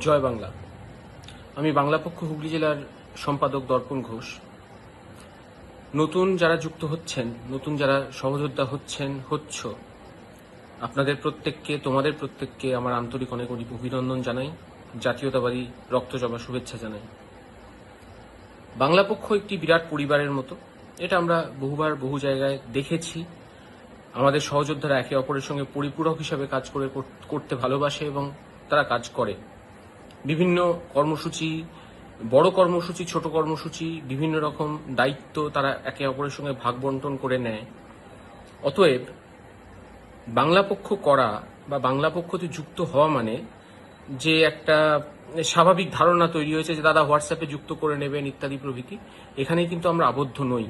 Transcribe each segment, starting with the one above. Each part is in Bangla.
জয় বাংলা। আমি বাংলা পক্ষ হুগলি জেলার সম্পাদক দর্পণ ঘোষ। নতুন যারা যুক্ত হচ্ছেন, নতুন যারা সহযোদ্ধা হচ্ছ, আপনাদের প্রত্যেককে, তোমাদের প্রত্যেককে আমার আন্তরিক অনেক অভিনন্দন জানাই, জাতীয়তাবাদী রক্তজবা শুভেচ্ছা জানাই। বাংলা পক্ষ একটি বিরাট পরিবারের মতো, এটা আমরা বহুবার বহু জায়গায় দেখেছি। আমাদের সহযোদ্ধারা একে অপরের সঙ্গে পরিপূরক হিসাবে কাজ করতে ভালোবাসে এবং তারা কাজ করে। বিভিন্ন কর্মসূচি, বড় কর্মসূচি, ছোট কর্মসূচি, বিভিন্ন রকম দায়িত্ব তারা একে অপরের সঙ্গে ভাগ বন্টন করে নেয়। অতএব বাংলা পক্ষ করা বা বাংলা পক্ষতে যুক্ত হওয়া মানে যে একটা স্বাভাবিক ধারণা তৈরি হয়েছে যে দাদা হোয়াটসঅ্যাপে যুক্ত করে নেবেন ইত্যাদি প্রভৃতি, এখানে কিন্তু আমরা আবদ্ধ নই।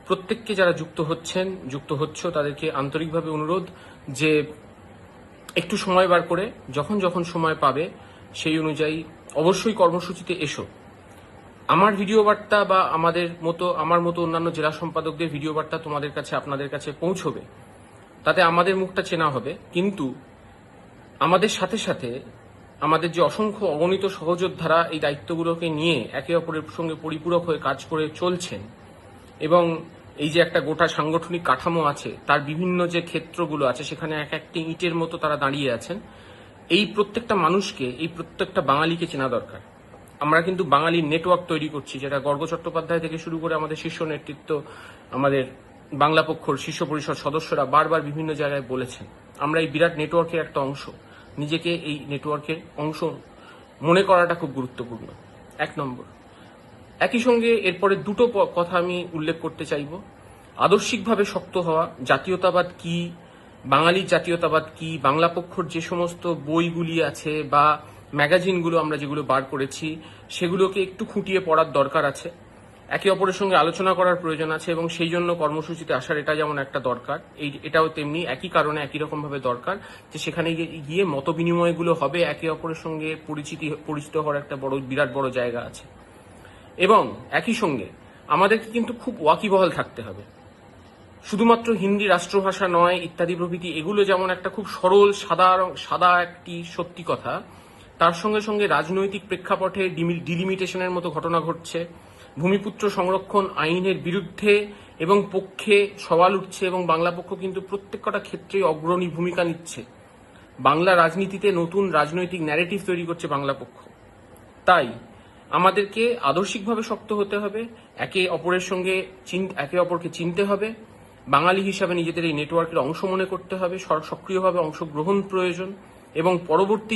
প্রত্যেককে যারা যুক্ত হচ্ছ তাদেরকে আন্তরিকভাবে অনুরোধ যে একটু সময় বার করে যখন সময় পাবে সেই অনুযায়ী অবশ্যই কর্মসূচিতে এসো। আমার ভিডিও বার্তা বা আমার মতো অন্যান্য জেলা সম্পাদকদের ভিডিও বার্তা তোমাদের কাছে, আপনাদের কাছে পৌঁছবে, তাতে আমাদের মুখটা চেনা হবে। কিন্তু আমাদের সাথে সাথে আমাদের যে অসংখ্য অগণিত সহযোদ্ধারা এই দায়িত্বগুলোকে নিয়ে একে অপরের সঙ্গে পরিপূরক হয়ে কাজ করে চলছেন এবং এই যে একটা গোটা সাংগঠনিক কাঠামো আছে, তার বিভিন্ন যে ক্ষেত্রগুলো আছে সেখানে এক একটি ইটের মতো তারা দাঁড়িয়ে আছেন। এই প্রত্যেকটা মানুষকে, এই প্রত্যেকটা বাঙালিকে চেনা দরকার। আমরা কিন্তু বাঙালির নেটওয়ার্ক তৈরি করছি, যেটা গর্গ চট্টোপাধ্যায় থেকে শুরু করে আমাদের শীর্ষ নেতৃত্ব, আমাদের বাংলা পক্ষর শীর্ষ পরিষদ সদস্যরা বারবার বিভিন্ন জায়গায় বলেছেন। আমরা এই বিরাট নেটওয়ার্কের একটা অংশ, নিজেকে এই নেটওয়ার্কের অংশ মনে করাটা খুব গুরুত্বপূর্ণ। 1 নম্বর। একই সঙ্গে এরপরে দুটো কথা আমি উল্লেখ করতে চাইব। আদর্শিকভাবে শক্ত হওয়া, জাতীয়তাবাদ কি, বাঙালির জাতীয়তাবাদ কি, বাংলা পক্ষর যে সমস্ত বইগুলি আছে বা ম্যাগাজিনগুলো আমরা যেগুলো বার করেছি সেগুলোকে একটু খুঁটিয়ে পড়ার দরকার আছে, একে অপরের সঙ্গে আলোচনা করার প্রয়োজন আছে এবং সেই জন্য কর্মসূচিতে আসার এটা যেমন একটা দরকার, এটাও তেমনি একই কারণে একই রকম ভাবে দরকার যে সেখানে গিয়ে মত বিনিময়গুলো হবে, একে অপরের সঙ্গে পরিচিত হওয়ার একটা বিরাট বড় জায়গা আছে। এবং একই সঙ্গে আমাদেরকে কিন্তু খুব ওয়াকিবহাল থাকতে হবে। শুধুমাত্র হিন্দি রাষ্ট্রভাষা নয় ইত্যাদি প্রভৃতি, এগুলো যেমন একটা খুব সরল সাদা একটি সত্যি কথা, তার সঙ্গে সঙ্গে রাজনৈতিক প্রেক্ষাপটে ডিলিমিটেশনের মতো ঘটনা ঘটছে। ভূমিপুত্র সংরক্ষণ আইনের বিরুদ্ধে এবং পক্ষে সওয়াল উঠছে এবং বাংলা পক্ষ কিন্তু প্রত্যেকটা ক্ষেত্রে অগ্রণী ভূমিকা নিচ্ছে। বাংলা রাজনীতিতে নতুন রাজনৈতিক ন্যারেটিভ তৈরি করছে বাংলা পক্ষ। তাই আমাদেরকে আদর্শিকভাবে শক্ত হতে হবে, একে অপরকে চিনতে হবে, বাঙালি হিসাবে নিজেদের এই নেটওয়ার্কের অংশ মনে করতে হবে, সক্রিয়ভাবে অংশগ্রহণ প্রয়োজন এবং পরবর্তী